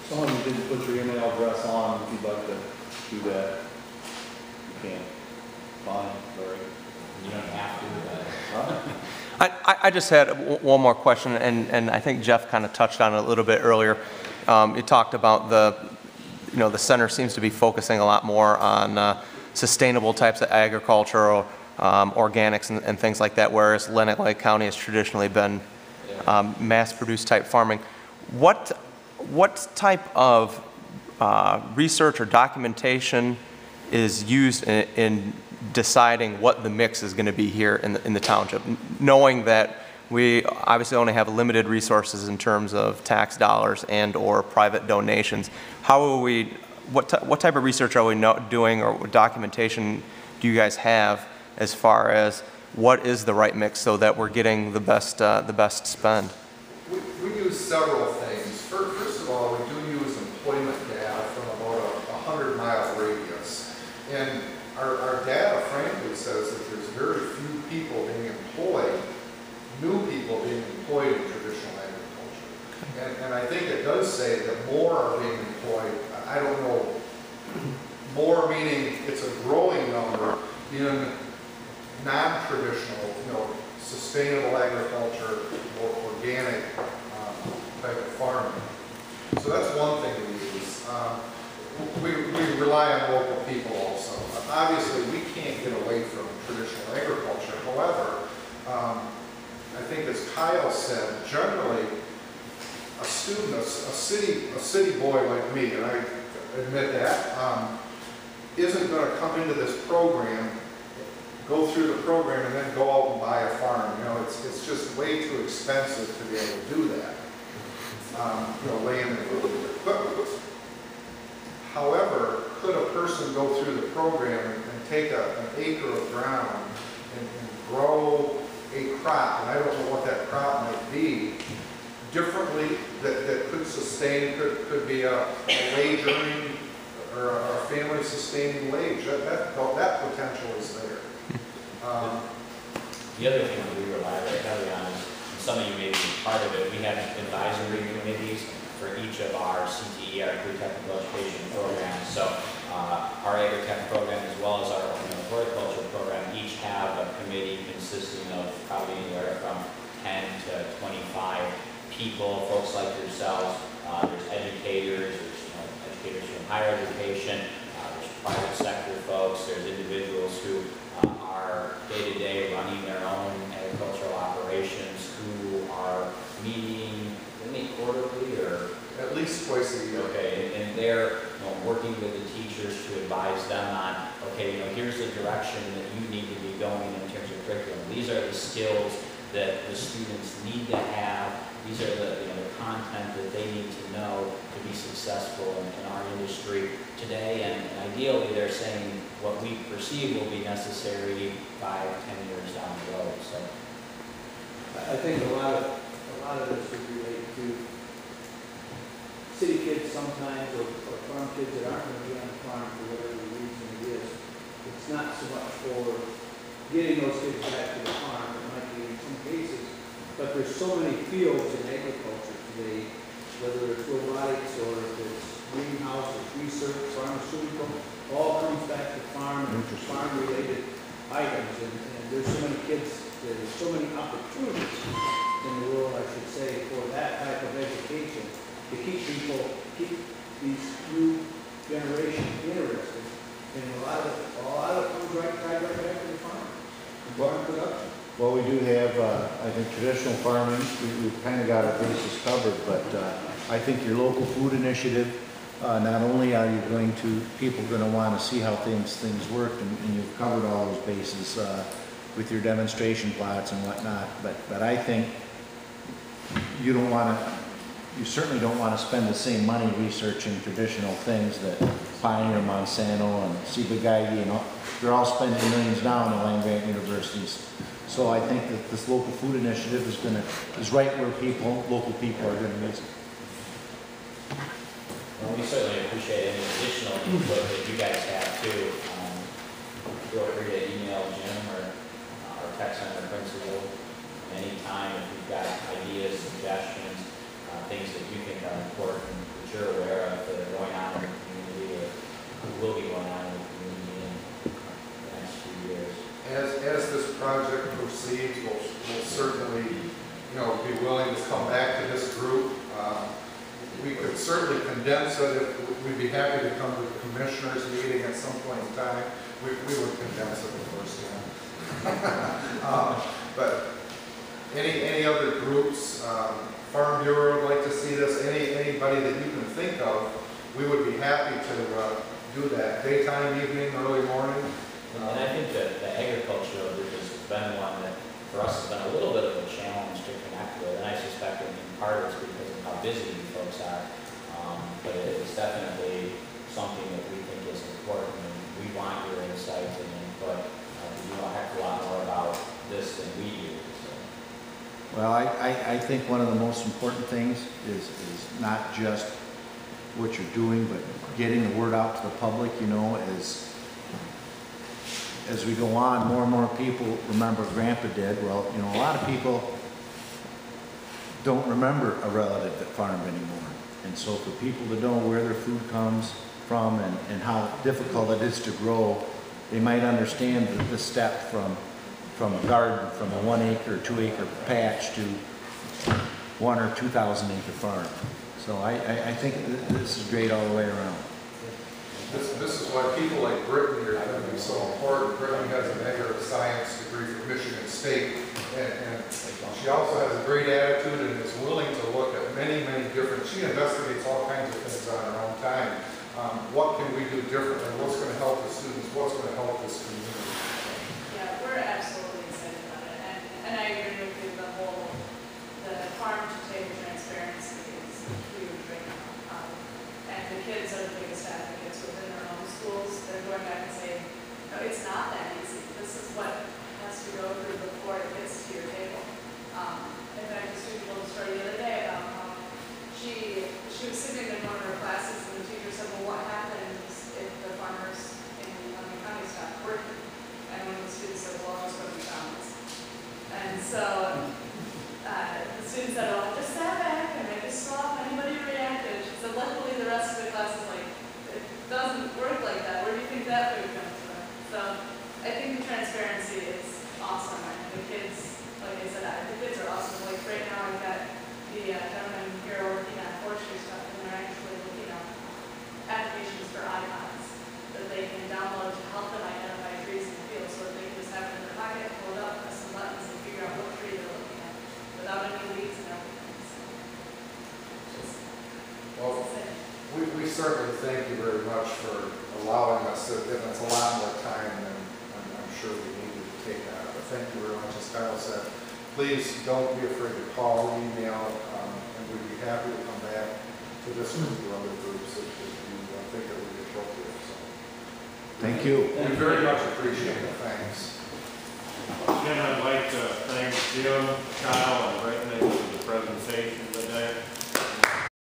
Someone who didn't put your email address on, if you'd like to do that, you can. Fine, sorry. You don't have to, but... I just had one more question, and I think Jeff kind of touched on it a little bit earlier. You talked about the center seems to be focusing a lot more on sustainable types of agriculture, or organics and things like that, whereas Lenawee County has traditionally been mass-produced type farming. What type of research or documentation is used in deciding what the mix is going to be here in the township, knowing that we obviously only have limited resources in terms of tax dollars and or private donations? How are we, what type of research are we doing, or documentation do you guys have as far as what is the right mix so that we're getting the best spend? We use several things. First of all, we do use employment data from about a 100-mile radius. And our data frankly says that there's very few people being employed, new people being employed in traditional agriculture. And I think it does say that more are being employed. I don't know, more meaning it's a growing number in non-traditional, sustainable agriculture or organic type of farming. So that's one thing we use. We rely on local people also. Obviously, we can't get away from traditional agriculture. However, I think as Kyle said, generally, a student, a city boy like me, and I admit that, isn't going to come into this program, go through the program, and then go out and buy a farm. It's just way too expensive to be able to do that. Land and equipment. However, could a person go through the program and take an acre of ground and grow a crop, and I don't know what that crop might be, differently that could sustain, could be a wage earning or a family sustaining wage. That potential is there. The other thing that we rely very heavily on is, and some of you may be part of it, we have advisory committees for each of our CTE, our Agri-Technical Education programs. So our Agri-Tech program as well as our horticulture program each have a committee consisting of probably anywhere from 10 to 25 people, folks like yourselves. There's educators, there's educators from higher education, there's private sector folks, there's individuals who are day-to-day running their own agricultural operations who are meeting, quarterly or at least twice a year. Okay, and they're working with the teachers to advise them on, okay, here's the direction that you need to be going in terms of curriculum. These are the skills that the students need to have. These are the content that they need to know to be successful in our industry today, and ideally they're saying what we perceive will be necessary 5, 10 years down the road. So I think a lot of this would relate to city kids sometimes, or farm kids that aren't going to be on the farm for whatever reason it is. It's not so much for getting those kids back to the farm, it might be in some cases, but there's so many fields in agriculture today, whether it's robotics or if it's greenhouses, research, pharmaceutical, all comes back to farm and farm-related items, and there's so many kids, there's so many opportunities in the world, I should say, for that type of education to keep these new generations interested. And a lot of it comes right back to the farm, farm production. Well, we do have, I think, traditional farming. We've kind of got our bases covered, but I think your local food initiative, not only are you people are going to want to see how things work, and you've covered all those bases with your demonstration plots and whatnot, but I think you certainly don't want to spend the same money researching traditional things that Pioneer, Monsanto, and Ciba-Geigy, they're all spending millions now in the land-grant universities. So I think that this local food initiative is right where local people are going to use it. Well, we certainly appreciate any additional input that you guys have too. Feel free to email Jim or our tech center principal anytime if you've got ideas, suggestions, things that you think are important that you're aware proceeds, we'll certainly, you know, be willing to come back to this group. We could certainly condense it. We'd be happy to come to the commissioners meeting at some point in time. We would condense it the first time. But any other groups, Farm Bureau would like to see this, anybody that you can think of, we would be happy to do that. Daytime, evening, early morning. And I think that the agricultural group has been one that for us has been a little bit of a challenge to connect with, and I suspect in part it's because of how busy you folks are. But it's definitely something that we think is important, and we want your insights and input. You know a heck of a lot more about this than we do. So. Well, I think one of the most important things is not just what you're doing, but getting the word out to the public, you know, as we go on, more and more people remember Grandpa did. Well, you know, a lot of people don't remember a relative that farmed anymore. And so for people to know where their food comes from and how difficult it is to grow, they might understand the step from a garden, from a 1 acre, 2 acre patch to 1 or 2,000 acre farm. So I think this is great all the way around. This is why people like Brittany are going to be so important. Brittany has an agri-science degree from Michigan State, and she also has a great attitude and is willing to look at many different, she investigates all kinds of things on her own time. What can we do differently? What's going to help the students? What's going to help this community? Yeah, we're absolutely excited about it, and I agree with you, the farm to table transparency is huge right now. And the kids are the biggest advocates within their own schools. They're going back and saying, no, it's not that easy. This is what has to go through before it gets to your table. In fact, a student told a story the other day about how she was sitting in one of her classes and the teacher said, well, what happens if the farmers in Lenawee County stop working? And one of the students said, well, I'll just go to McDonald's. And so the student said, oh, I just sat back and I just saw if anybody reacted. She said, luckily the rest of the class is like, it doesn't work like that. Where do you think that food comes from? So I think the transparency is awesome. And the kids, like I said, the kids are awesome. Like right now I've got the gentleman here working on forestry stuff, and they're actually looking at applications for iPods that they can download to help them identify trees in the field, so that they can just have it in their pocket, pull it up, press some buttons, and figure out what tree they're looking at without any weeds and everything. So, Well, we certainly thank you very much for allowing us to, and it's a lot more time than I'm sure we needed to take that. But thank you very much. As Kyle said, please don't be afraid to call, email, and we'd be happy to come back to this group or other groups if you think it would be appropriate. So, Thank you. we very much appreciate it. Thanks. Again, I'd like to thank Jim, Kyle, and Brittany for the presentation today.